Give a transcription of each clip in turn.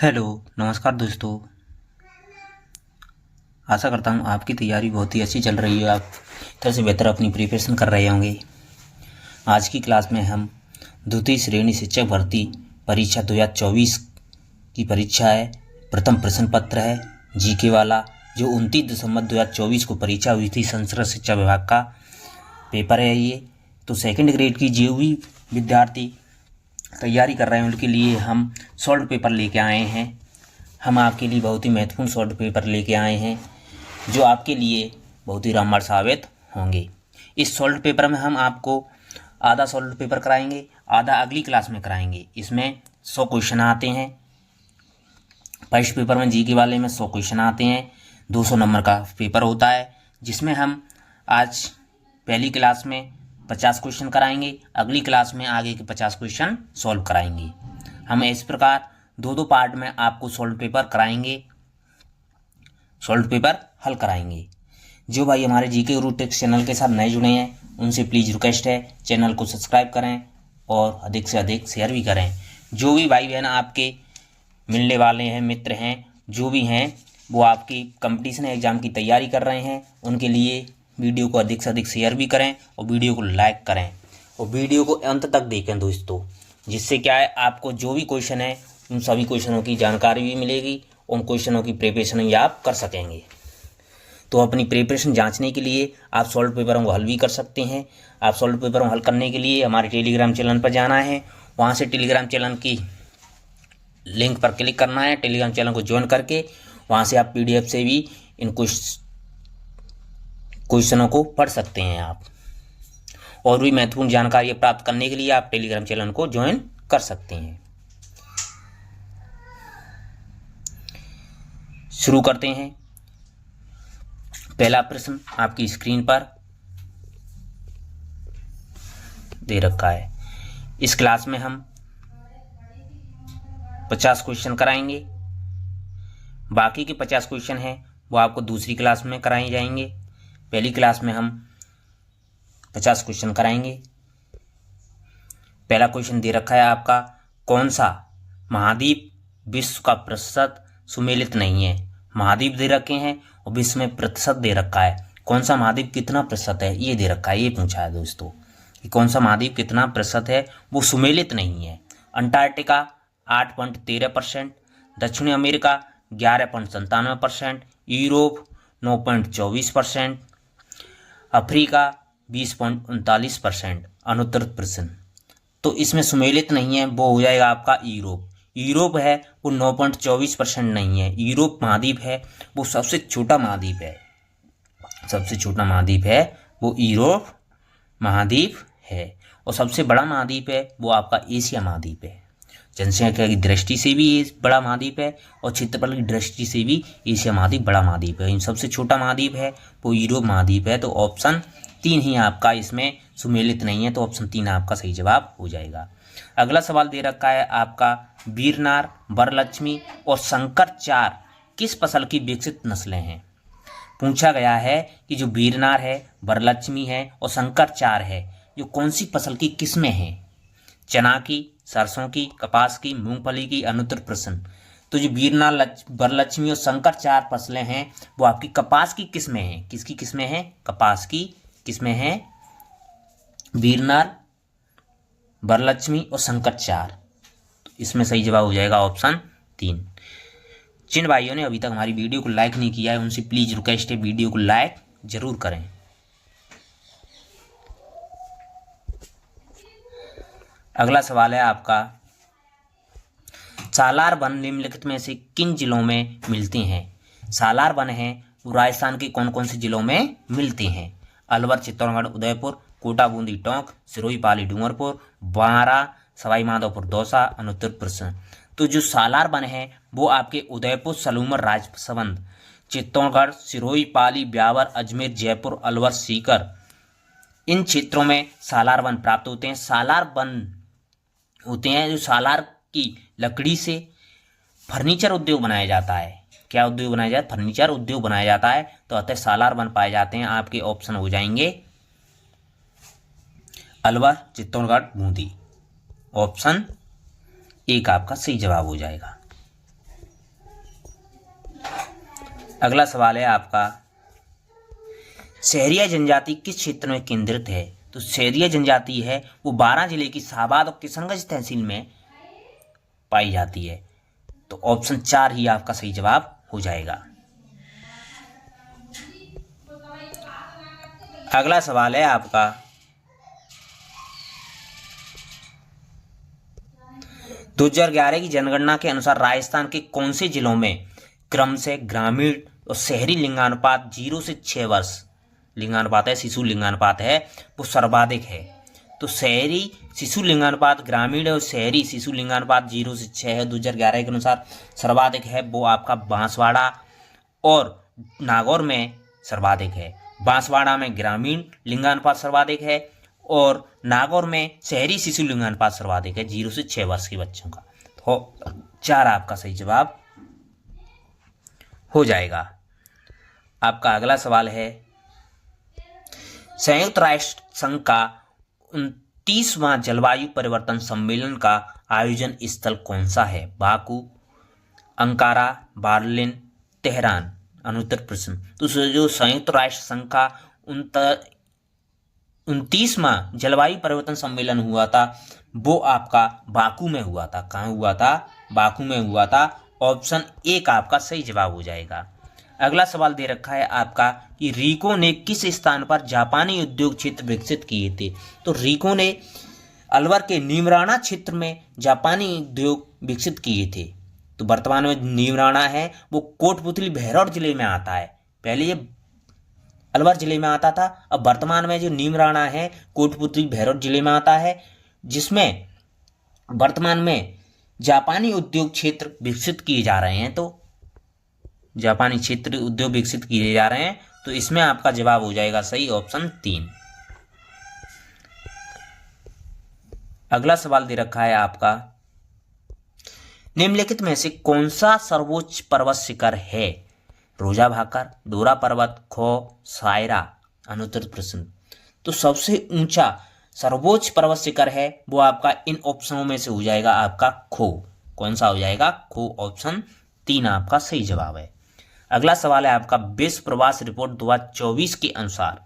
Hello, नमस्कार दोस्तों। आशा करता हूँ आपकी तैयारी बहुत ही अच्छी चल रही है। आप तरह से बेहतर अपनी प्रिपरेशन कर रहे होंगे। आज की क्लास में हम द्वितीय श्रेणी शिक्षक भर्ती परीक्षा 2024 की परीक्षा है। प्रथम प्रश्न पत्र है जीके वाला, जो 29 दिसंबर 2024 को परीक्षा हुई थी। संस्कृत शिक्षा विभाग का पेपर है ये। तो सेकंड ग्रेड की जो भी विद्यार्थी तैयारी कर रहे हैं उनके लिए हम सॉल्व पेपर लेके आए हैं। हम आपके लिए बहुत ही महत्वपूर्ण सॉल्व पेपर लेके आए हैं जो आपके लिए बहुत ही रामबाण साबित होंगे। इस सॉल्व पेपर में हम आपको आधा सॉल्व पेपर कराएंगे, आधा अगली क्लास में कराएंगे। इसमें 100 क्वेश्चन आते हैं। फर्स्ट पेपर में जीके वाले में 100 क्वेश्चन आते हैं। 200 नंबर का पेपर होता है, जिसमें हम आज पहली क्लास में 50 क्वेश्चन कराएंगे, अगली क्लास में आगे के 50 क्वेश्चन सॉल्व कराएंगे। हम इस प्रकार दो पार्ट में आपको सॉल्व पेपर कराएंगे, सॉल्व पेपर हल कराएंगे। जो भाई हमारे जीके गुरु टेक्स चैनल के साथ नए जुड़े हैं उनसे प्लीज़ रिक्वेस्ट है चैनल को सब्सक्राइब करें और अधिक से अधिक शेयर भी करें। जो भी भाई बहन आपके मिलने वाले हैं, मित्र हैं, जो भी हैं, वो आपकी कंपटीशन एग्ज़ाम की तैयारी कर रहे हैं, उनके लिए वीडियो को अधिक से अधिक शेयर भी करें और वीडियो को लाइक करें और वीडियो को अंत तक देखें दोस्तों। जिससे क्या है, आपको जो भी क्वेश्चन है उन सभी क्वेश्चनों की जानकारी भी मिलेगी, उन क्वेश्चनों की प्रिपरेशन भी आप कर सकेंगे। तो अपनी प्रिपरेशन जांचने के लिए आप सॉल्व पेपरों को हल भी कर सकते हैं। आप सॉल्व पेपरों को हल करने के लिए हमारे टेलीग्राम चैनल पर जाना है, वहाँ से टेलीग्राम चैनल की लिंक पर क्लिक करना है। टेलीग्राम चैनल को ज्वाइन करके वहाँ से आप PDF से भी इन क्वेश्चनों को पढ़ सकते हैं आप। और भी महत्वपूर्ण जानकारी प्राप्त करने के लिए आप टेलीग्राम चैनल को ज्वाइन कर सकते हैं। शुरू करते हैं। पहला प्रश्न आपकी स्क्रीन पर दे रखा है। इस क्लास में हम 50 क्वेश्चन कराएंगे। बाकी के 50 क्वेश्चन हैं वो आपको दूसरी क्लास में कराए जाएंगे। पहली क्लास में हम 50 क्वेश्चन कराएंगे। पहला क्वेश्चन दे रखा है आपका, कौन सा महाद्वीप विश्व का प्रतिशत सुमेलित नहीं है। महाद्वीप दे रखे हैं और विश्व में प्रतिशत दे रखा है। कौन सा महाद्वीप कितना प्रतिशत है ये दे रखा है, ये पूछा है दोस्तों कि कौन सा महाद्वीप कितना प्रतिशत है वो सुमेलित नहीं है। अंटार्कटिका 8.13%, दक्षिणी अमेरिका 11.97%, यूरोप 9.24%, अफ्रीका 20.39%। अनुत्तर प्रश्न तो इसमें सुमेलित नहीं है, वो हो जाएगा आपका यूरोप। यूरोप है वो 9.24% नहीं है। यूरोप महाद्वीप है वो सबसे छोटा महाद्वीप है, सबसे छोटा महाद्वीप है वो यूरोप महाद्वीप है। और सबसे बड़ा महाद्वीप है वो आपका एशिया महाद्वीप है। जनसंख्या की दृष्टि से भी ये बड़ा महाद्वीप है और क्षेत्रफल की दृष्टि से भी एशिया महाद्वीप बड़ा महाद्वीप है। इन सबसे छोटा महाद्वीप है वो यूरोप महाद्वीप है। तो ऑप्शन 3 ही आपका इसमें सुमेलित नहीं है, तो ऑप्शन 3 आपका सही जवाब हो जाएगा। अगला सवाल दे रखा है आपका, वीरनार, वरलक्ष्मी और शंकरचार किस फसल की विकसित नस्लें हैं। पूछा गया है कि जो वीरनार है, वरलक्ष्मी है और शंकरचार है, जो कौन सी फसल की किस्में हैं। चना की, सरसों की, कपास की, मूंगफली की। अनुत्तर प्रश्न तो जो वीरनार, वरलक्ष्मी और शंकरचार फसलें हैं वो आपकी कपास की किस्में हैं। किसकी किस्में हैं? कपास की किस्में हैं। वीरनार, वरलक्ष्मी और शंकरचार। तो इसमें सही जवाब हो जाएगा ऑप्शन 3। जिन भाइयों ने अभी तक हमारी वीडियो को लाइक नहीं किया है उनसे प्लीज रिक्वेस्ट है वीडियो को लाइक जरूर करें। अगला सवाल है आपका, सालार वन निम्नलिखित में से किन जिलों में मिलते हैं। सालार वन है वो राजस्थान के कौन कौन से जिलों में मिलते हैं। अलवर, चित्तौड़गढ़, उदयपुर, कोटा, बूंदी, टोंक, सिरोही, पाली, डूंगरपुर, बारां, सवाई माधोपुर, दौसा। अनुत्तर प्रश्न तो जो सालार वन है वो आपके उदयपुर, सलूमर, राजसमंद, चित्तौड़गढ़, सिरोही, पाली, ब्यावर, अजमेर, जयपुर, अलवर, सीकर, इन क्षेत्रों में सालार वन प्राप्त होते हैं। सालार वन होते हैं जो सालार की लकड़ी से फर्नीचर उद्योग बनाया जाता है। क्या उद्योग बनाया जाता है? फर्नीचर उद्योग बनाया जाता है। तो अतः सालार वन पाए जाते हैं। आपके ऑप्शन हो जाएंगे अलवर, चित्तौड़गढ़, बूंदी। ऑप्शन 1 आपका सही जवाब हो जाएगा। अगला सवाल है आपका, सहरिया जनजाति किस क्षेत्र में केंद्रित है? तो सहरिया जनजाति है वो 12 जिले की शाहबाद और किशनगंज तहसील में पाई जाती है। तो ऑप्शन 4 ही आपका सही जवाब हो जाएगा। अगला सवाल है आपका, 2011 की जनगणना के अनुसार राजस्थान के कौन से जिलों में क्रमशः ग्रामीण और शहरी लिंगानुपात 0 से 6 वर्ष लिंगानुपात है, शिशु लिंगानुपात है, वो सर्वाधिक है? तो शहरी शिशु लिंगानुपात, ग्रामीण और शहरी शिशु लिंगानुपात 0 से 6 है 2011 के अनुसार। सर्वाधिक है वो आपका बांसवाड़ा और नागौर में सर्वाधिक है। बांसवाड़ा में ग्रामीण लिंगानुपात सर्वाधिक है और नागौर में शहरी शिशु लिंगानुपात सर्वाधिक है 0 से 6 वर्ष के बच्चों का। तो 4 आपका सही जवाब हो जाएगा। आपका अगला सवाल है, संयुक्त राष्ट्र संघ का 29वां जलवायु परिवर्तन सम्मेलन का आयोजन स्थल कौन सा है? Baku, Ankara, Berlin, Tehran. अनुत्तर प्रश्न। तो जो संयुक्त राष्ट्र संघ का 29वां जलवायु परिवर्तन सम्मेलन हुआ था वो आपका बाकू में हुआ था। कहाँ हुआ था? बाकू में हुआ था। ऑप्शन 1 आपका सही जवाब हो जाएगा। अगला सवाल दे रखा है आपका कि रिको ने किस स्थान पर जापानी उद्योग क्षेत्र विकसित किए थे? तो रिको ने अलवर के नीमराणा क्षेत्र में जापानी उद्योग विकसित किए थे। तो वर्तमान में नीमराणा है वो कोटपुतली भैरव जिले में आता है। पहले ये अलवर जिले में आता था, अब वर्तमान में जो नीमराणा है कोटपुतली भैरव जिले में आता है, जिसमें वर्तमान में जापानी उद्योग क्षेत्र विकसित किए जा रहे हैं। तो जापानी क्षेत्र उद्योग विकसित किए जा रहे हैं, तो इसमें आपका जवाब हो जाएगा सही ऑप्शन 3। अगला सवाल दे रखा है आपका, निम्नलिखित में से कौन सा सर्वोच्च पर्वत शिखर है? रोजा भाकर, डोरा पर्वत, खो, सायरा। अनुत्तर प्रश्न। तो सबसे ऊंचा सर्वोच्च पर्वत शिखर है वो आपका इन ऑप्शनों में से हो जाएगा आपका खो। कौन सा हो जाएगा? खो। ऑप्शन 3 आपका सही जवाब है। अगला सवाल है आपका, विश्व प्रवास रिपोर्ट 2024 के अनुसार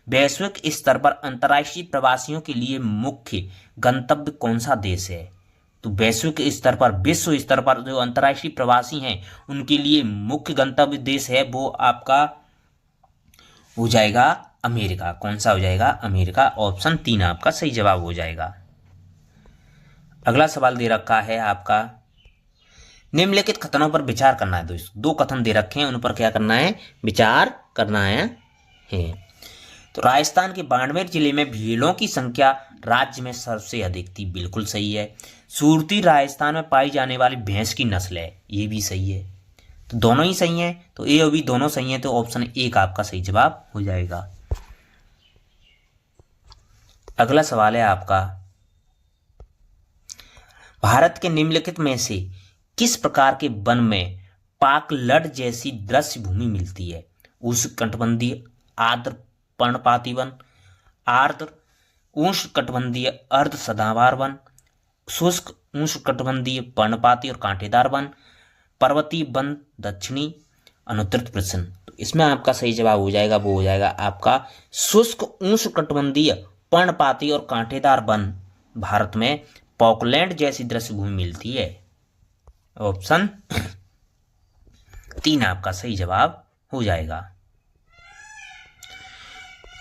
वैश्विक स्तर पर अंतर्राष्ट्रीय प्रवासियों के लिए मुख्य गंतव्य कौन सा देश है? तो वैश्विक स्तर पर, विश्व स्तर पर जो अंतर्राष्ट्रीय प्रवासी हैं उनके लिए मुख्य गंतव्य देश है वो आपका हो जाएगा अमेरिका। कौन सा हो जाएगा? अमेरिका। ऑप्शन 3 आपका सही जवाब हो जाएगा। अगला सवाल दे रखा है आपका, निम्नलिखित कथनों पर विचार करना है। दोस्तों 2 कथन दे रखे हैं, उन पर क्या करना है? विचार करना है। तो राजस्थान के बाड़मेर जिले में भेड़ों की संख्या राज्य में सबसे अधिक थी। बिल्कुल सही है। सूरती राजस्थान में पाई जाने वाली भैंस की नस्ल है। ये भी सही है। तो दोनों ही सही हैं। तो ए और बी दोनों सही हैं। तो ऑप्शन 1 आपका सही जवाब हो जाएगा। अगला सवाल है आपका, भारत के निम्नलिखित में से किस प्रकार के वन में पाकलड जैसी दृश्य भूमि मिलती है? उष्णकटिबंधीय आर्द्र पर्णपाती वन, आर्द्र उष्णकटिबंधीय अर्ध सदाबहार वन, शुष्क उष्णकटिबंधीय पर्णपाती और कांटेदार वन, पर्वतीय वन दक्षिणी। अनुत्तर प्रश्न। तो इसमें आपका सही जवाब हो जाएगा वो हो जाएगा आपका शुष्क उष्णकटिबंधीय पर्णपाती और कांटेदार वन। भारत में पॉकलैंड जैसी दृश्य भूमि मिलती है। ऑप्शन 3 आपका सही जवाब हो जाएगा।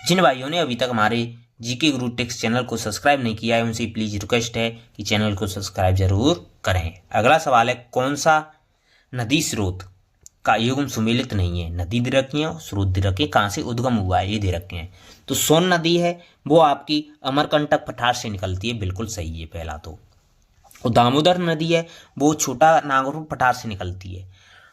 जिन भाइयों ने अभी तक हमारे जीके गुरु टेक्स्ट चैनल को सब्सक्राइब नहीं किया है उनसे प्लीज रिक्वेस्ट है कि चैनल को सब्सक्राइब जरूर करें। अगला सवाल है, कौन सा नदी स्रोत का युग्म सुमेलित नहीं है? नदी दे रखी है, स्रोत दे रखे, कहाँ से उद्गम हुआ है ये दे रखे हैं। तो सोन नदी है वो आपकी अमरकंटक पठार से निकलती है। बिल्कुल सही है पहला। तो दामोदर नदी है वो छोटा नागौर पठार से निकलती है।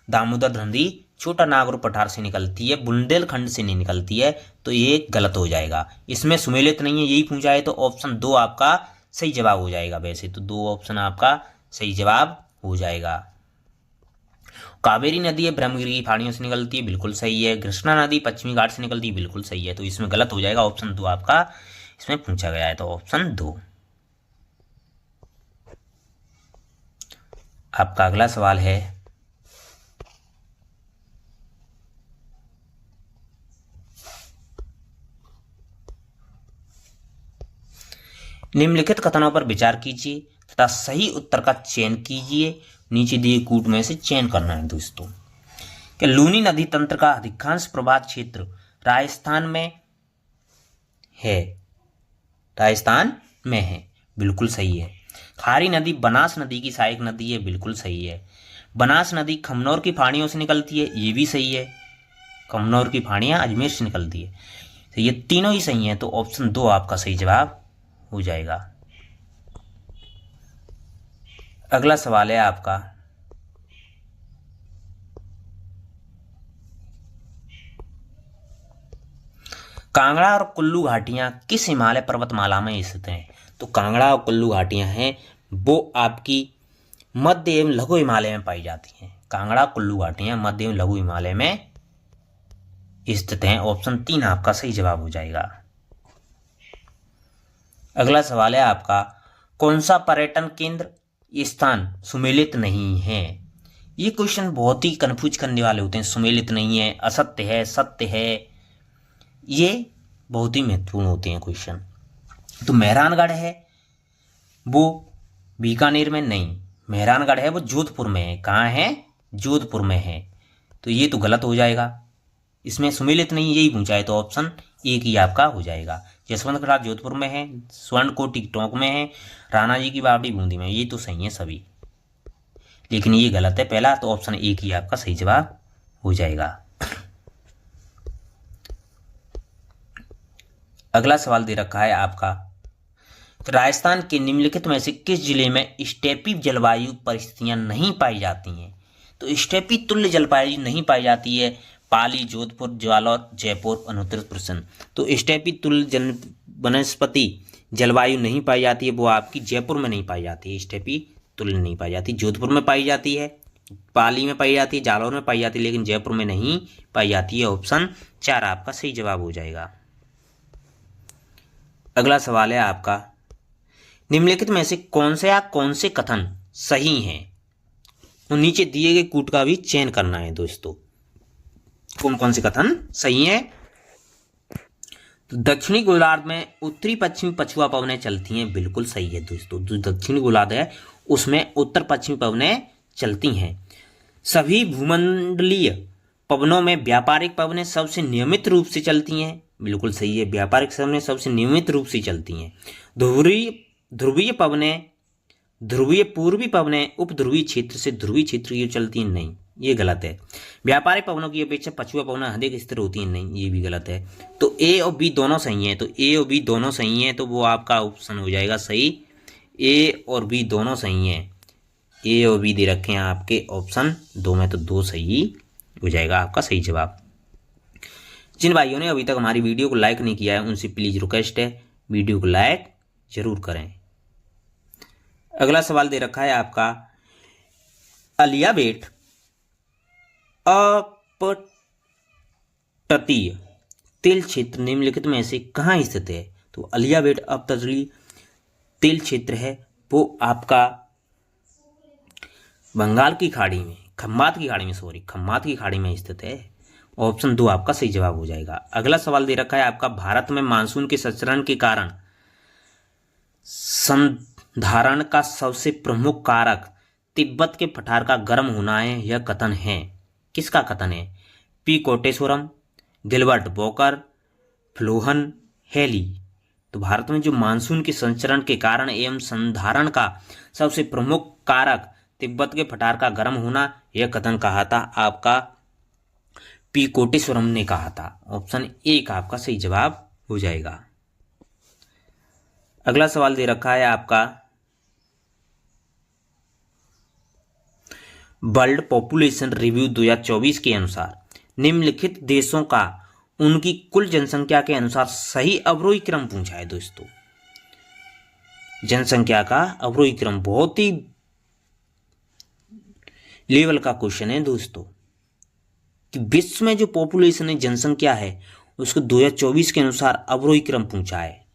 दामोदर नदी छोटा नागौर पठार से निकलती है, बुंदेलखंड से नहीं निकलती है। तो ये गलत हो जाएगा। इसमें सुमेलित नहीं है यही पूछा है। तो ऑप्शन 2 आपका सही जवाब हो जाएगा। वैसे तो 2 ऑप्शन आपका सही जवाब हो जाएगा। कावेरी नदी है ब्रह्मगिरी की पहाड़ियों से निकलती है। बिल्कुल सही है। कृष्णा नदी पश्चिमी घाट से निकलती है। बिल्कुल सही है। तो इसमें गलत हो जाएगा। ऑप्शन 2 आपका इसमें पूछा गया है। तो ऑप्शन 2। आपका अगला सवाल है, निम्नलिखित कथनों पर विचार कीजिए तथा सही उत्तर का चयन कीजिए। नीचे दिए कूट में से चयन करना है दोस्तों। कि लूनी नदी तंत्र का अधिकांश प्रवाह क्षेत्र राजस्थान में है। राजस्थान में है, बिल्कुल सही है। खारी नदी बनास नदी की सहायक नदी है, बिल्कुल सही है। बनास नदी खमनौर की फाड़ियों से निकलती है, ये भी सही है। खमनौर की फाड़ियां अजमेर से निकलती है, तो ये तीनों ही सही हैं। तो ऑप्शन 2 आपका सही जवाब हो जाएगा। अगला सवाल है आपका, कांगड़ा और कुल्लू घाटियां किस हिमालय पर्वतमाला में स्थित हैं? तो कांगड़ा और कुल्लू घाटियां हैं वो आपकी मध्य एवं लघु हिमालय में पाई जाती हैं। कांगड़ा कुल्लू घाटियां मध्य एवं लघु हिमालय में स्थित हैं। ऑप्शन 3 आपका सही जवाब हो जाएगा। अगला सवाल है आपका, कौन सा पर्यटन केंद्र स्थान सुमेलित नहीं है? ये क्वेश्चन बहुत ही कंफ्यूज करने वाले होते हैं। सुमेलित नहीं है, असत्य है, सत्य है, ये बहुत ही महत्वपूर्ण होते हैं क्वेश्चन। तो मेहरानगढ़ है वो बीकानेर में नहीं, मेहरानगढ़ है वो जोधपुर में है। कहाँ है? जोधपुर में है। तो ये तो गलत हो जाएगा, इसमें सुमेलित नहीं यही पूछा है, तो ऑप्शन 1 ही आपका हो जाएगा। यशवंतगढ़ जोधपुर में है, स्वर्णकोटी टोंक में है, राणा जी की बावड़ी बूंदी में, ये तो सही है सभी, लेकिन ये गलत है पहला। तो ऑप्शन 1 ही आपका सही जवाब हो जाएगा। अगला सवाल दे रखा है आपका, तो राजस्थान के निम्नलिखित में से किस जिले में स्टेपी जलवायु परिस्थितियां नहीं पाई जाती हैं? तो स्टेपी तुल्य जलवायु नहीं पाई जाती है। पाली, जोधपुर, जालौर, जयपुर, उत्तर प्रश्न। तो स्टेपी तुल्य वनस्पति जलवायु नहीं पाई जाती है, वो आपकी जयपुर में नहीं पाई जाती है। स्टेपी तुल्य नहीं पाई जाती, जोधपुर में पाई जाती है, पाली में पाई जाती है, जालौर में पाई जाती है, लेकिन जयपुर में नहीं पाई जाती है। ऑप्शन 4 आपका सही जवाब हो जाएगा। अगला सवाल है आपका, निम्नलिखित में से कौन से कथन सही हैं? और नीचे दिए गए कूट का भी चयन करना है दोस्तों। कौन से कथन सही हैं? तो दक्षिणी गोलार्ध में उत्तरी पश्चिमी पछुआ पवनें चलती हैं, बिल्कुल सही है दोस्तों। जो दक्षिणी गोलार्ध है उसमें उत्तर पश्चिमी पवनें चलती हैं। सभी भूमंडलीय पवनों में व्यापारिक पवनें सबसे नियमित रूप से चलती हैं, बिल्कुल सही है। व्यापारिक पवनें सबसे नियमित रूप से चलती हैं। ध्रुवीय पवनें, ध्रुवीय पूर्वी पवनें उपध्रुवीय क्षेत्र से ध्रुवीय क्षेत्र की चलती हैं, नहीं, ये गलत है। व्यापारिक पवनों की अपेक्षा पछुआ पवनें अधिक स्थिर होती हैं, नहीं, ये भी गलत है। तो ए और बी दोनों सही हैं, तो ए और बी दोनों सही हैं, तो वो आपका ऑप्शन हो जाएगा सही। ए और बी दोनों सही हैं, ए और बी दे रखे हैं आपके ऑप्शन 2 में, तो 2 सही हो जाएगा आपका सही जवाब। जिन भाइयों ने अभी तक हमारी वीडियो को लाइक नहीं किया है उनसे प्लीज रिक्वेस्ट है, वीडियो को लाइक जरूर करें। अगला सवाल दे रखा है आपका, अलियाबेट अपतटीय तेल क्षेत्र निम्नलिखित में से कहाँ स्थित है? तो अलियाबेट अपतटीय तेल क्षेत्र है वो आपका बंगाल की खाड़ी में, खम्बात की खाड़ी में स्थित है। ऑप्शन 2 आपका सही जवाब हो जाएगा। अगला सवाल दे रखा है आपका, भारत में मानसून के संचरण के कारण संधारण का सबसे प्रमुख कारक तिब्बत के पठार का गर्म होना है, यह कथन है। किसका कथन है? पी कोटेश्वरम, गिलबर्ट बोकर, फ्लोहन हेली। तो भारत में जो मानसून के संचरण के कारण एवं संधारण का सबसे प्रमुख कारक तिब्बत के पठार का गर्म होना, यह कथन कहा था आपका पी कोटेश्वरम ने कहा था। ऑप्शन 1 आपका सही जवाब हो जाएगा। अगला सवाल दे रखा है आपका, वर्ल्ड पॉपुलेशन रिव्यू 2024 के अनुसार निम्नलिखित देशों का उनकी कुल जनसंख्या के अनुसार सही अवरोही क्रम पूछा है दोस्तों। जनसंख्या का अवरोही क्रम बहुत ही लेवल का क्वेश्चन है दोस्तों, कि विश्व में जो पॉपुलेशन है, जनसंख्या है, उसको 2024 के अनुसार अवरोही क्रम पूछा है,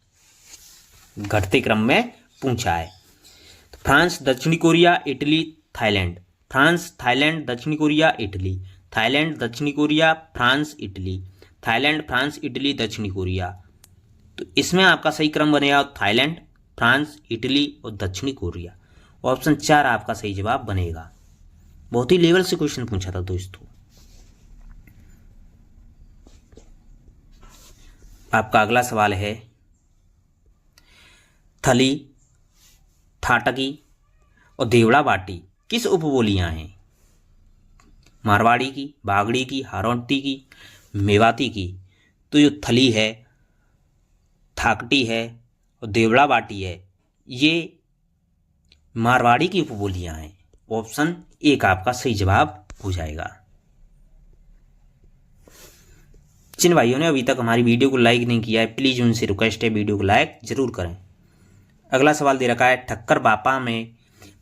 घटते क्रम में पूछा है। तो फ्रांस, दक्षिणी Korea, Italy, Thailand. France, Thailand, दक्षिणी कोरिया, इटली। थाईलैंड, दक्षिणी Korea, France, Italy. Thailand, France, Italy, दक्षिणी कोरिया। तो इसमें आपका सही क्रम बनेगा थाईलैंड, फ्रांस, इटली और दक्षिणी कोरिया। ऑप्शन 4 आपका सही जवाब बनेगा। बहुत ही लेवल से क्वेश्चन पूछा था दोस्तों। आपका अगला सवाल है, थली, थाटकी और देवड़ा बाटी किस उपबोलियां हैं? मारवाड़ी की, बागड़ी की, हाड़ौती की, मेवाती की। तो जो थली है, थाकटी है और देवड़ा बाटी है, ये मारवाड़ी की उपबोलियां हैं। ऑप्शन 1 आपका सही जवाब हो जाएगा। जिन भाइयों ने अभी तक हमारी वीडियो को लाइक नहीं किया है, प्लीज उनसे रिक्वेस्ट है वीडियो को लाइक जरूर करें। अगला सवाल दे रखा है, ठक्कर बापा में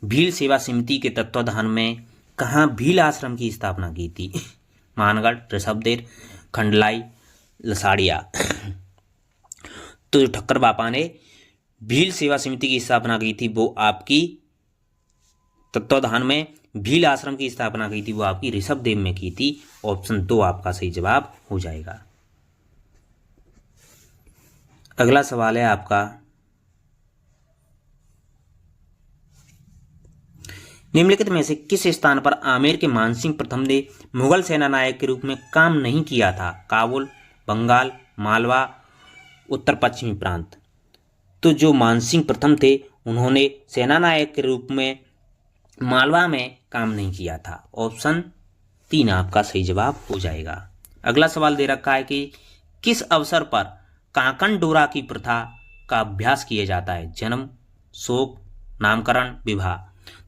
भील सेवा समिति के तत्वाधान में कहाँ भील आश्रम की स्थापना की थी? मानगढ़, ऋषभदेव, खंडलाई, लसाड़िया। तो जो ठक्कर बापा ने भील सेवा समिति की स्थापना की थी वो आपकी तत्वाधान में भील आश्रम की स्थापना की थी वो आपकी ऋषभदेव में की थी। ऑप्शन 2 आपका सही जवाब हो जाएगा। अगला सवाल है आपका, निम्नलिखित में से किस स्थान पर आमेर के मानसिंह प्रथम ने मुगल सेना नायक के रूप में काम नहीं किया था? काबुल, बंगाल, मालवा, उत्तर पश्चिमी प्रांत। तो जो मानसिंह प्रथम थे उन्होंने सेना नायक के रूप में मालवा में काम नहीं किया था। ऑप्शन 3 आपका सही जवाब हो जाएगा। अगला सवाल दे रखा है कि किस अवसर पर कांकन डोरा की प्रथा का अभ्यास किया जाता है? जन्म, शोक, नामकरण, विवाह।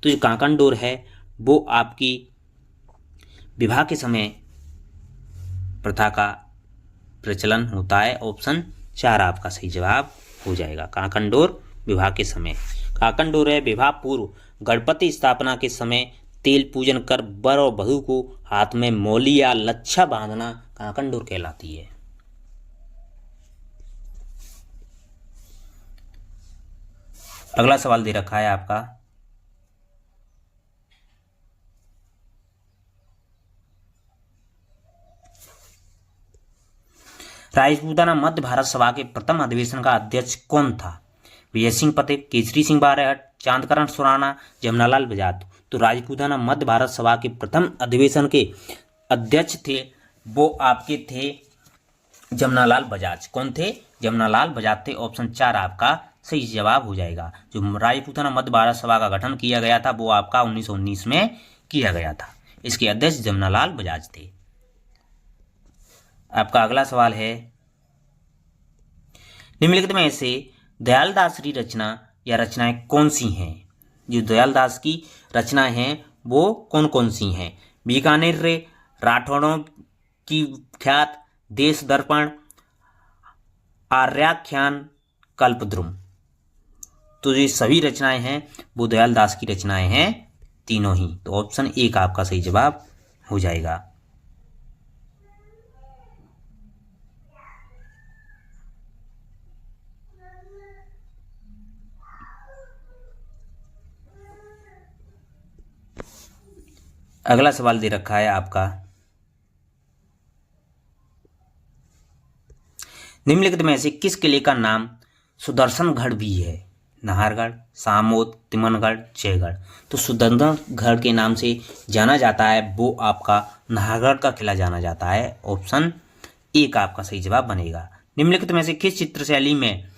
तो जो कांकन डोर है वो आपकी विवाह के समय प्रथा का प्रचलन होता है। ऑप्शन 4 आपका सही जवाब हो जाएगा। कांकन डोर विवाह के समय। कांकन डोर है विवाह पूर्व गणपति स्थापना के समय तेल पूजन कर वर और वधू को हाथ में मौली या लच्छा बांधना कांकन डोर कहलाती है। अगला सवाल दे रखा है आपका, राजपूताना मध्य भारत सभा के प्रथम अधिवेशन का अध्यक्ष कौन था? विजय सिंह पटेल, केसरी सिंह बारहट, चांदकरण सुराना, जमनालाल बजाज। तो राजपूताना मध्य भारत सभा के प्रथम अधिवेशन के अध्यक्ष थे वो आपके थे जमनालाल बजाज। कौन थे? जमनालाल बजाज थे। ऑप्शन 4 आपका सही जवाब हो जाएगा। जो राजपूताना मध्य भारत सभा का गठन किया गया था वो आपका 1919 में किया गया था। इसके अध्यक्ष जमनालाल बजाज थे। आपका अगला सवाल है, निम्नलिखित में से दयालदास की रचना या रचनाएं कौन सी हैं? जो दयालदास की रचनाएं हैं वो कौन कौन सी हैं? बीकानेर रे, राठौड़ों की ख्यात, देश दर्पण, आर्याख्यान, कल्पद्रुम। तो ये सभी रचनाएं हैं वो दयालदास की रचनाएं हैं, तीनों ही। तो ऑप्शन 1 आपका सही जवाब हो जाएगा। अगला सवाल दे रखा है आपका, निम्नलिखित में से किस किले का नाम सुदर्शनगढ़ भी है? नाहरगढ़, सामोद, तिमनगढ़, जयगढ़। तो सुदर्शनगढ़ के नाम से जाना जाता है वो आपका नाहरगढ़ का किला जाना जाता है। ऑप्शन 1 आपका सही जवाब बनेगा। निम्नलिखित में से किस चित्र शैली में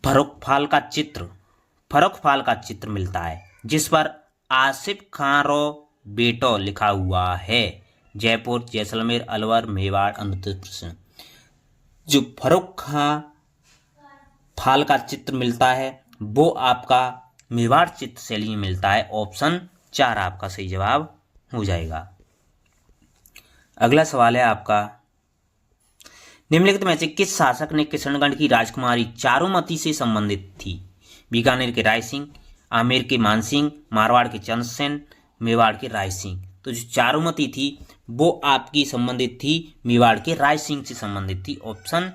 फर्रुखपाल का चित्र मिलता है जिस पर आसिफ खां रो बेटो लिखा हुआ है? जयपुर, जैसलमेर, अलवर, मेवाड़, आंध्र प्रदेश। जो फर्रुखपाल का चित्र मिलता है वो आपका मेवाड़ चित्र शैली में मिलता है। ऑप्शन 4 आपका सही जवाब हो जाएगा। अगला सवाल है आपका, निम्नलिखित में से किस शासक ने किशनगढ़ की राजकुमारी चारुमती से संबंधित थी? बीकानेर के राय सिंह, आमेर के मानसिंह, मारवाड़ के चंद्रसेन, मेवाड़ के राय सिंह। तो जो चारुमती थी वो आपकी संबंधित थी मेवाड़ के राय सिंह से संबंधित थी। ऑप्शन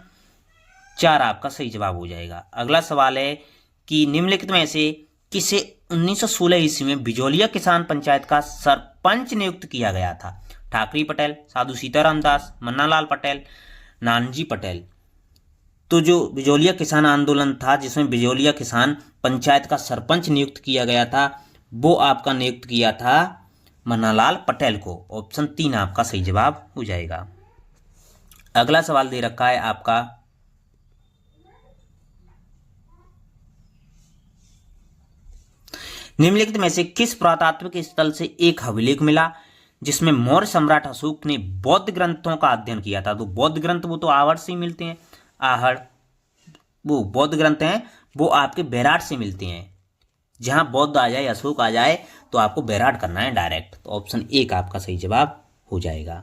4 आपका सही जवाब हो जाएगा। अगला सवाल है कि निम्नलिखित में से किसे 1916 ईस्वी में बिजौलिया किसान पंचायत का सरपंच नियुक्त किया गया था? ठाकरी पटेल, साधु सीताराम दास, मन्नालाल पटेल, नानजी पटेल। तो जो बिजोलिया किसान आंदोलन था जिसमें बिजोलिया किसान पंचायत का सरपंच नियुक्त किया गया था, वो आपका नियुक्त किया था मन्नालाल पटेल को। ऑप्शन 3 आपका सही जवाब हो जाएगा। अगला सवाल दे रखा है आपका, निम्नलिखित में से किस पुरातात्विक स्थल से एक अभिलेख मिला जिसमें मौर्य सम्राट अशोक ने बौद्ध ग्रंथों का अध्ययन किया था? तो बौद्ध ग्रंथ वो तो आहड़ से ही मिलते हैं, आहड़ वो बौद्ध ग्रंथ हैं, वो आपके बैराट से मिलते हैं। जहां बौद्ध आ जाए, अशोक आ जाए, तो आपको बैराट करना है डायरेक्ट। तो ऑप्शन 1 आपका सही जवाब हो जाएगा।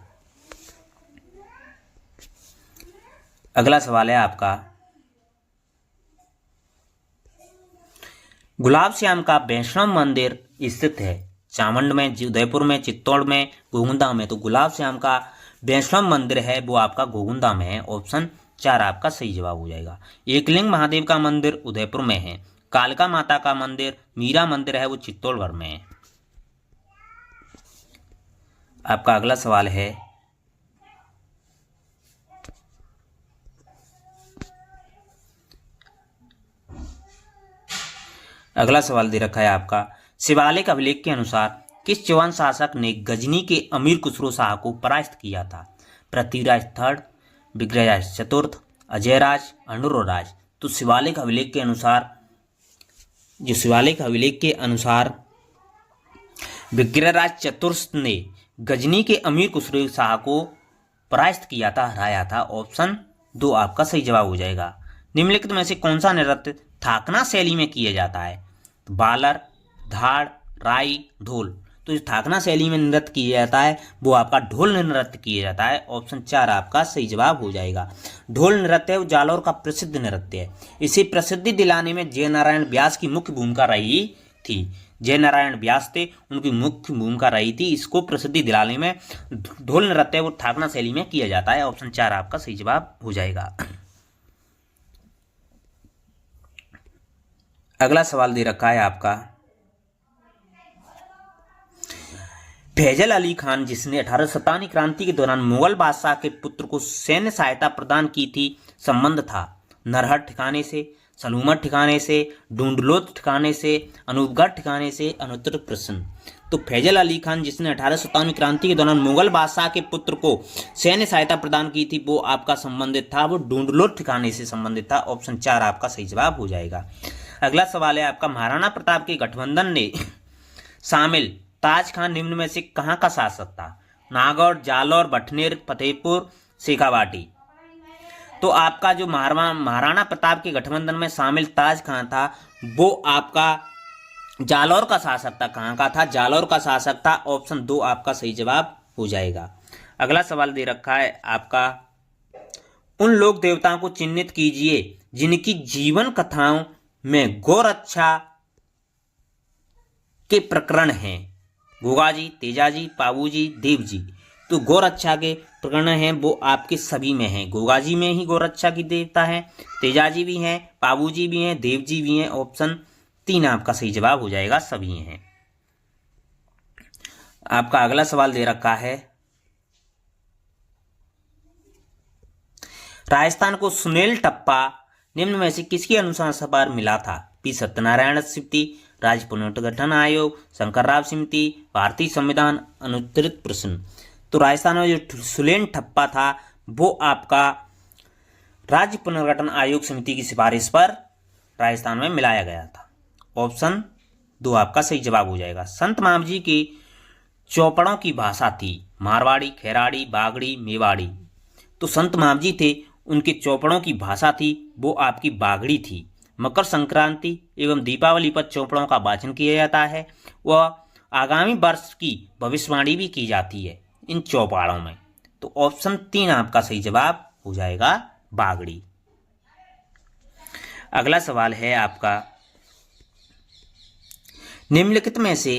अगला सवाल है आपका, गुलाब श्याम का वैष्णव मंदिर स्थित है चामुंड में, उदयपुर में, चित्तौड़ में, गोगुंदा में? तो गुलाब श्याम का वैष्णव मंदिर है वो आपका गोगुंदा में है। ऑप्शन 4 आपका सही जवाब हो जाएगा। एकलिंग महादेव का मंदिर उदयपुर में है। कालका माता का मंदिर, मीरा मंदिर है वो चित्तौड़गढ़ में है। आपका अगला सवाल है, अगला सवाल दे रखा है आपका, शिवालिक अभिलेख के अनुसार किस चौहान शासक ने गजनी के अमीर खुसरो शाह को परास्त किया था? पृथ्वीराज III, विग्रहराज चतुर्थ, अजयराज, अनूरराज? तो शिवालिक अभिलेख के अनुसार, जो शिवालिक अभिलेख के अनुसार विग्रहराज चतुर्थ ने गजनी के अमीर खुसरो शाह को परास्त किया था, हराया था। ऑप्शन 2 आपका सही जवाब हो जाएगा। निम्नलिखित में से कौन सा नृत्य थाकना शैली में किया जाता है? तो बालर, धाड़, राई, ढोल? तो जो थाकना शैली में नृत्य किया जाता है वो आपका ढोल नृत्य किया जाता है। ऑप्शन 4 आपका सही जवाब हो जाएगा। ढोल नृत्य वो जालौर का प्रसिद्ध नृत्य है। इसे प्रसिद्धि दिलाने में जय नारायण व्यास की मुख्य भूमिका रही थी। जय नारायण व्यास थे, उनकी मुख्य भूमिका रही थी इसको प्रसिद्धि दिलाने में। ढोल नृत्य वो थाकना शैली में किया जाता है। ऑप्शन 4 आपका सही जवाब हो जाएगा। अगला सवाल दे रखा है आपका, फैजल अली खान जिसने 1857 क्रांति के दौरान मुगल बादशाह के पुत्र को सैन्य सहायता प्रदान की थी, संबंध था नरहट ठिकाने से, सलूमत ठिकाने से, डूंडलोत ठिकाने से, अनूपगढ़ ठिकाने से? अनुत्तर प्रश्न। तो फैजल अली खान जिसने 1857 क्रांति के दौरान मुगल बादशाह के पुत्र को सैन्य सहायता प्रदान की थी, वो आपका संबंधित था, वो डूंडलोत ठिकाने से संबंधित था। ऑप्शन 4 आपका सही जवाब हो जाएगा। अगला सवाल है आपका, महाराणा प्रताप के गठबंधन ने शामिल ताज खान निम्न में से कहाँ का शासक था? नागौर, जालौर, भटनेर, फतेहपुर, शेखावाटी? तो आपका जो महाराणा प्रताप के गठबंधन में शामिल ताज खान था वो आपका जालौर का शासक था। कहाँ का था? जालौर का शासक था। ऑप्शन 2 आपका सही जवाब हो जाएगा। अगला सवाल दे रखा है आपका, उन लोक देवताओं को चिन्हित कीजिए जिनकी जीवन कथाओं में गौरक्षा के प्रकरण हैं। गोगाजी, तेजाजी, पाबूजी, देवजी? तो गौरक्षा के प्रकरण हैं वो आपके सभी में हैं। गोगाजी में ही गौरक्षा की देवता है, तेजाजी भी हैं, पाबूजी भी हैं, देवजी भी हैं। ऑप्शन 3 आपका सही जवाब हो जाएगा, सभी हैं। आपका अगला सवाल दे रखा है, राजस्थान को सुनील टप्पा निम्न में से किसकी अनुशंसा पर मिला था? पी सत्यनारायण समिति, राज्य पुनर्गठन आयोग, शंकरराव समिति, भारतीय संविधान? अनुत्तरित प्रश्न। तो राजस्थान में जो सुनील टप्पा था वो आपका राज्य पुनर्गठन आयोग समिति की सिफारिश पर राजस्थान में मिलाया गया था। ऑप्शन 2 आपका सही जवाब हो जाएगा। संत मामजी की चौपड़ों की भाषा थी मारवाड़ी, खेराड़ी, बागड़ी, मेवाड़ी? तो संत मामजी थे, उनके चौपड़ों की भाषा थी वो आपकी बागड़ी थी। मकर संक्रांति एवं दीपावली पर चौपड़ों का वाचन किया जाता है। वह आगामी वर्ष की भविष्यवाणी भी की जाती है इन चौपाड़ों में। तो ऑप्शन 3 आपका सही जवाब हो जाएगा, बागड़ी। अगला सवाल है आपका, निम्नलिखित में से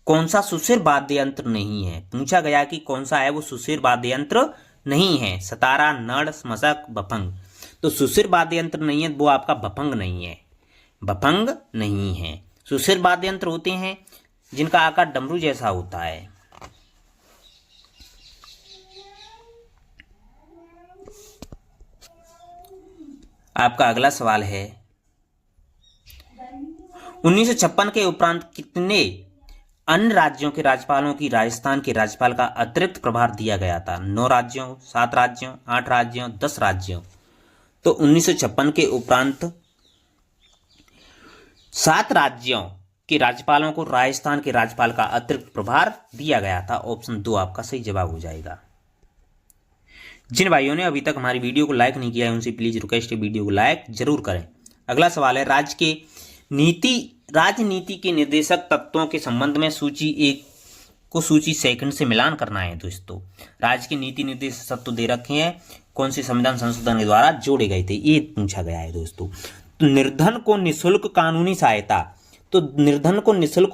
कौन सा सुशिर वाद्य यंत्र नहीं है? पूछा गया कि कौन सा है वो सुशिर वाद्य यंत्र नहीं है। सतारा, नड़, मशक, बफंग? तो सुशिर वाद्य यंत्र नहीं है वो आपका बफंग नहीं है। बफंग नहीं है। सुशिर वाद्य यंत्र होते हैं जिनका आकार डमरू जैसा होता है। आपका अगला सवाल है 1956 के उपरांत कितने अन्य राज्यों के राज्यपालों की राजस्थान के राज्यपाल का अतिरिक्त प्रभार दिया गया था? 9 राज्यों, 7 राज्यों, 8 राज्यों, 10 राज्यों। तो 1956 के उपरांत 7 राज्यों के राज्यपालों को राजस्थान के राज्यपाल का अतिरिक्त प्रभार दिया गया था। ऑप्शन 2 आपका सही जवाब हो जाएगा। जिन भाइयों ने अभी तक हमारी वीडियो को लाइक नहीं किया है उनसे प्लीज रिक्वेस्ट है वीडियो को लाइक जरूर करें। अगला सवाल है राजनीति के निर्देशक तत्वों के संबंध में सूची 1 को सूची 2 से मिलान करना है। दोस्तों, राज्य के नीति निर्देशक तत्व दे रखे हैं, कौन से संविधान संशोधन के द्वारा जोड़े गए थे, ये पूछा गया है। दोस्तों, तो निर्धन को निःशुल्क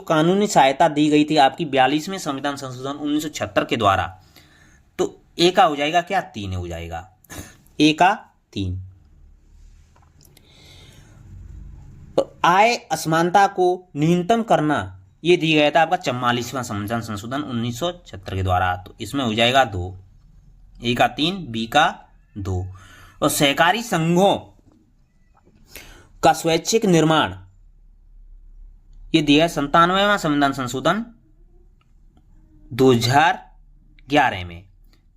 कानूनी सहायता दी गई थी आपकी 42वें संविधान संशोधन 1976 के द्वारा। तो ए का हो जाएगा क्या? 3 हो जाएगा। ए का 3। आय असमानता को न्यूनतम करना ये दिया गया था आपका 44वां संविधान संशोधन 1976 के द्वारा। तो इसमें हो जाएगा 2। ए का 3, बी का 2। और सहकारी संघों का स्वैच्छिक निर्माण ये दिया 97वां संविधान संशोधन 2011 में।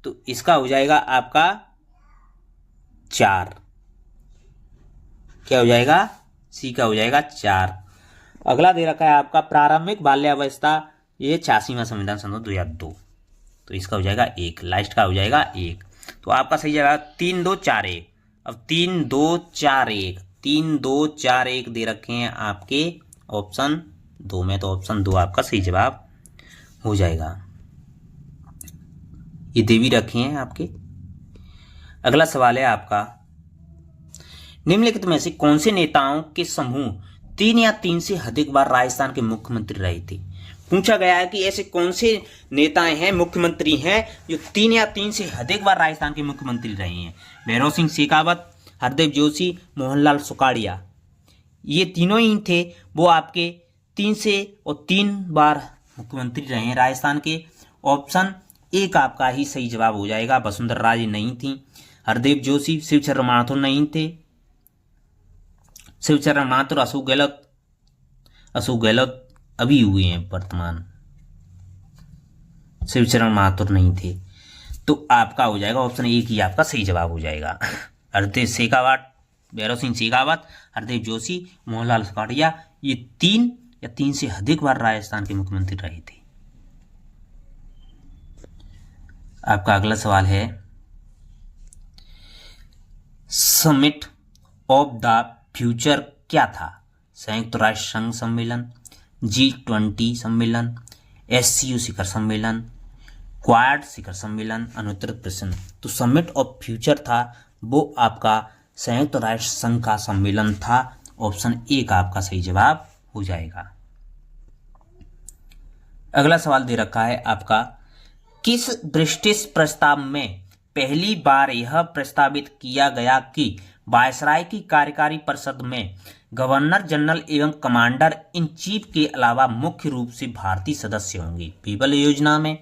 तो इसका हो जाएगा आपका 4। क्या हो जाएगा? सी का हो जाएगा 4। अगला दे रखा है आपका प्रारंभिक बाल्यावस्था, ये 86वां संविधान संशोधन 2002। तो इसका हो जाएगा 1, लास्ट का हो जाएगा 1। तो आपका सही जवाब 3 2 4 1। अब 3 2 4 1 3 2 4 1 दे रखे हैं आपके ऑप्शन 2 में। तो ऑप्शन 2 आपका सही जवाब हो जाएगा। ये दे भी रखे हैं आपके। अगला सवाल है आपका निम्नलिखित में से कौन से नेताओं के समूह 3 या 3 से अधिक बार राजस्थान के मुख्यमंत्री रहे थे? पूछा गया है कि ऐसे कौन से नेताएं हैं, मुख्यमंत्री हैं जो 3 या 3 से अधिक बार राजस्थान के मुख्यमंत्री रहे हैं। भैरव सिंह शेखावत, हरदेव जोशी, मोहनलाल सुखाड़िया, ये तीनों ही थे वो आपके 3 से और 3 बार मुख्यमंत्री रहे हैं राजस्थान के। ऑप्शन 1 आपका ही सही जवाब हो जाएगा। वसुंधरा राजे नहीं थी, हरदेव जोशी, शिवचरण माथुर नहीं थे, शिवचरण माथुर, अशोक गहलोत अभी हुए हैं वर्तमान, शिवचरण माथुर नहीं थे। तो आपका हो जाएगा ऑप्शन 1 ही आपका सही जवाब हो जाएगा। हरदेव शेखावत, भैरव सिंह शेखावत, हरदेव जोशी, मोहनलाल सुखाड़िया, ये 3 या 3 से अधिक बार राजस्थान के मुख्यमंत्री रहे थे। आपका अगला सवाल है समिट ऑफ द फ्यूचर क्या था? संयुक्त राष्ट्र संघ सम्मेलन, G20 सम्मेलन, SCO शिखर सम्मेलन, क्वाड शिखर सम्मेलन, अनुत्तर प्रश्न। तो समिट ऑफ फ्यूचर था वो आपका संयुक्त राष्ट्र संघ का सम्मेलन था। ऑप्शन 1 आपका सही जवाब हो जाएगा। अगला सवाल दे रखा है आपका किस ब्रिटिश प्रस्ताव में पहली बार यह प्रस्तावित किया गया कि वायसराय की कार्यकारी परिषद में गवर्नर जनरल एवं कमांडर इन चीफ के अलावा मुख्य रूप से भारतीय सदस्य होंगे? पीपल योजना में,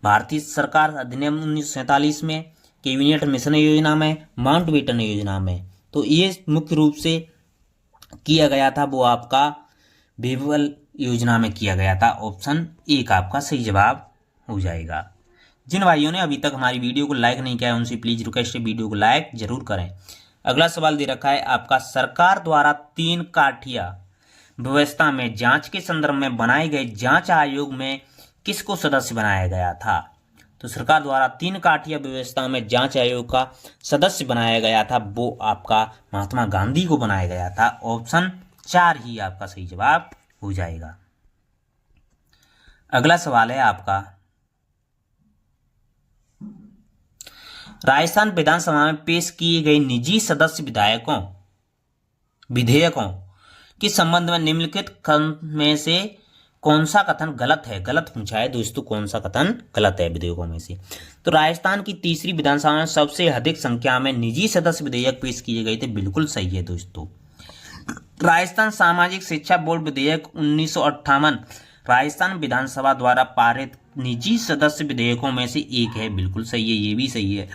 भारतीय सरकार अधिनियम 1947 में, कैबिनेट मिशन योजना में, माउंटबेटन योजना में। तो ये मुख्य रूप से किया गया था वो आपका पीपल योजना में किया गया था। ऑप्शन 1 आपका सही जवाब हो जाएगा। जिन भाइयों ने अभी तक हमारी वीडियो को लाइक नहीं किया है उनसे प्लीज रिक्वेस्ट है वीडियो को लाइक जरूर करें। अगला सवाल दे रखा है आपका सरकार द्वारा 3 काठिया व्यवस्था में जांच के संदर्भ में बनाए गए जांच आयोग में किसको सदस्य बनाया गया था? तो सरकार द्वारा 3 काठिया व्यवस्था में जांच आयोग का सदस्य बनाया गया था वो आपका महात्मा गांधी को बनाया गया था। ऑप्शन 4 ही आपका सही जवाब हो जाएगा। अगला सवाल है आपका राजस्थान विधानसभा में पेश किए गए निजी सदस्य विधेयकों के संबंध में निम्नलिखित में से कौन सा कथन गलत है? गलत पूछा है दोस्तों, कौन सा कथन गलत है विधेयकों में से? तो राजस्थान की तीसरी विधानसभा में सबसे अधिक संख्या में निजी सदस्य विधेयक पेश किए गए थे, बिल्कुल सही है दोस्तों। राजस्थान सामाजिक शिक्षा बोर्ड विधेयक 1958 राजस्थान विधानसभा द्वारा पारित निजी सदस्य विधेयकों में से एक है, बिल्कुल सही है, ये भी सही है।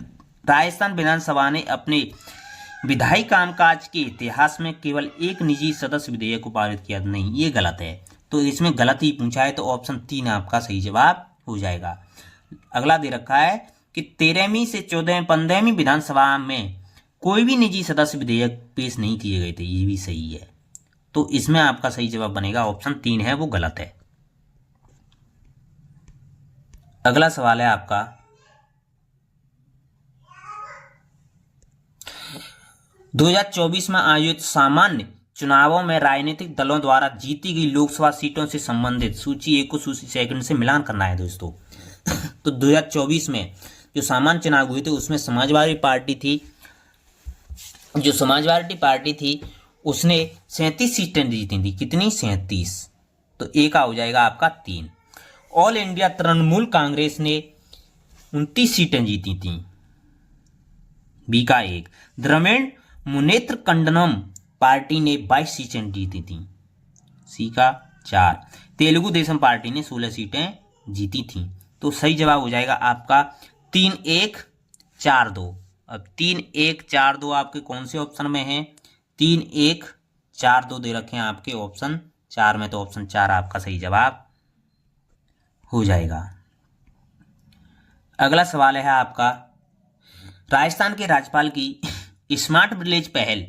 राजस्थान विधानसभा ने अपने विधायी कामकाज के इतिहास में केवल एक निजी सदस्य विधेयक को पारित किया। नहीं, ये गलत है, तो इसमें गलत ही पूछा है, तो ऑप्शन 3 आपका सही जवाब हो जाएगा। अगला दे रखा है कि 13वीं से 14वीं 15वीं विधानसभा में कोई भी निजी सदस्य विधेयक पेश नहीं किए गए थे। ये भी सही है, तो इसमें आपका सही जवाब बनेगा ऑप्शन 3 है, वो गलत है। अगला सवाल है आपका 2024 में आयोजित सामान्य चुनावों में राजनीतिक दलों द्वारा जीती गई लोकसभा सीटों से संबंधित सूची 1 को सूची 2 से मिलान करना है दोस्तों। तो 2024 में जो सामान्य चुनाव हुए थे उसमें समाजवादी पार्टी थी, जो समाजवादी पार्टी थी उसने 37 सीटें जीती थी। कितनी? 37। तो ए का हो जाएगा आपका 3। ऑल इंडिया तृणमूल कांग्रेस ने 29 सीटें जीती थी। बी का 1। द्रविड़ मुनेत्र कण्डनम पार्टी ने 22 सीटें जीती थी। सी का 4। तेलुगु देशम पार्टी ने 16 सीटें जीती थी। तो सही जवाब हो जाएगा आपका 3-1-4-2। अब 3-1-4-2 आपके कौन से ऑप्शन में है? 3-1-4-2 दे रखे हैं आपके ऑप्शन 4 में, तो ऑप्शन 4 आपका सही जवाब हो जाएगा। अगला सवाल है आपका राजस्थान के राज्यपाल की स्मार्ट विलेज पहल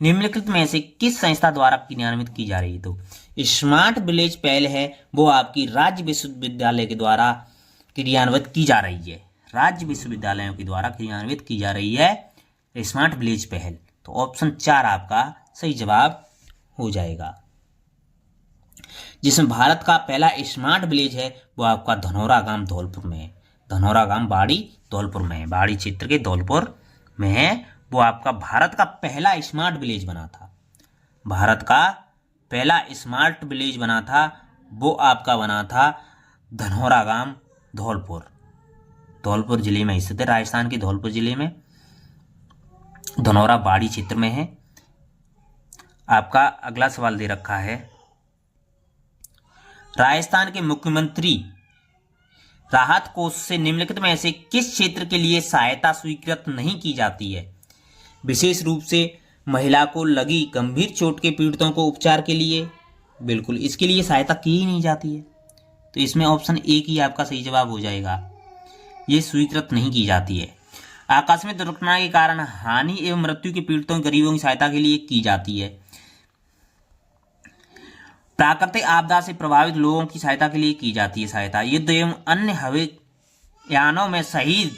निम्नलिखित में से किस संस्था द्वारा क्रियान्वित की जा रही है? तो स्मार्ट विलेज पहल है वो आपकी राज्य विश्वविद्यालय के द्वारा क्रियान्वित की जा रही है। राज्य विश्वविद्यालयों के द्वारा क्रियान्वित की जा रही है स्मार्ट विलेज पहल। तो ऑप्शन 4 आपका सही जवाब हो जाएगा। जिसमें भारत का पहला स्मार्ट विलेज है वो आपका धनौरा गांव धौलपुर में है। धनौरा गांव बाड़ी धौलपुर में है, बाड़ी क्षेत्र के धौलपुर में है। वो आपका भारत का पहला स्मार्ट विलेज बना था। भारत का पहला स्मार्ट विलेज बना था, वो आपका बना था धनौरा गांव धौलपुर, धौलपुर जिले में स्थित है। राजस्थान के धौलपुर जिले में धनौरा बाड़ी क्षेत्र में है। आपका अगला सवाल दे रखा है राजस्थान के मुख्यमंत्री राहत कोष से निम्नलिखित में से किस क्षेत्र के लिए सहायता स्वीकृत नहीं की जाती है? विशेष रूप से महिला को लगी गंभीर चोट के पीड़ितों को उपचार के लिए बिल्कुल इसके लिए सहायता की ही नहीं जाती है। तो इसमें ऑप्शन 1 ही आपका सही जवाब हो जाएगा, ये स्वीकृत नहीं की जाती है। आकस्मिक दुर्घटना के कारण हानि एवं मृत्यु के पीड़ितों गरीबों की सहायता के लिए की जाती है। प्राकृतिक आपदा से प्रभावित लोगों की सहायता के लिए की जाती है सहायता। युद्ध एवं अन्य हवायानों में शहीद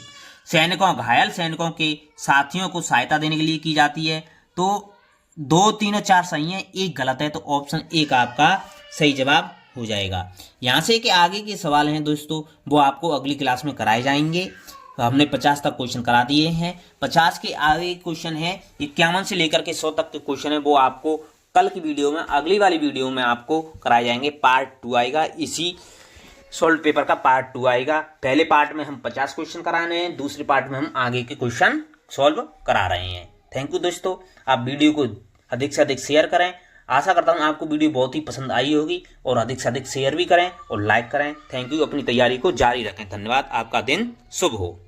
सैनिकों घायल सैनिकों के साथियों को सहायता देने के लिए की जाती है। तो 2, 3 और 4 सही है, 1 गलत है, तो ऑप्शन 1 आपका सही जवाब हो जाएगा। यहाँ से के आगे के सवाल हैं दोस्तों वो आपको अगली क्लास में कराए जाएंगे। तो हमने 50 तक क्वेश्चन करा दिए हैं। 50 के आगे क्वेश्चन है 51 से लेकर के 100 तक के क्वेश्चन है वो आपको कल की वीडियो में, अगली वाली वीडियो में आपको कराए जाएंगे। पार्ट 2 आएगा, इसी सॉल्व पेपर का पार्ट 2 आएगा। पहले पार्ट में हम 50 क्वेश्चन करा रहे हैं, दूसरे पार्ट में हम आगे के क्वेश्चन सॉल्व करा रहे हैं। थैंक यू दोस्तों, आप वीडियो को अधिक से अधिक शेयर करें। आशा करता हूँ आपको वीडियो बहुत ही पसंद आई होगी और अधिक से अधिक शेयर भी करें और लाइक करें। थैंक यू, अपनी तैयारी को जारी रखें। धन्यवाद, आपका दिन शुभ हो।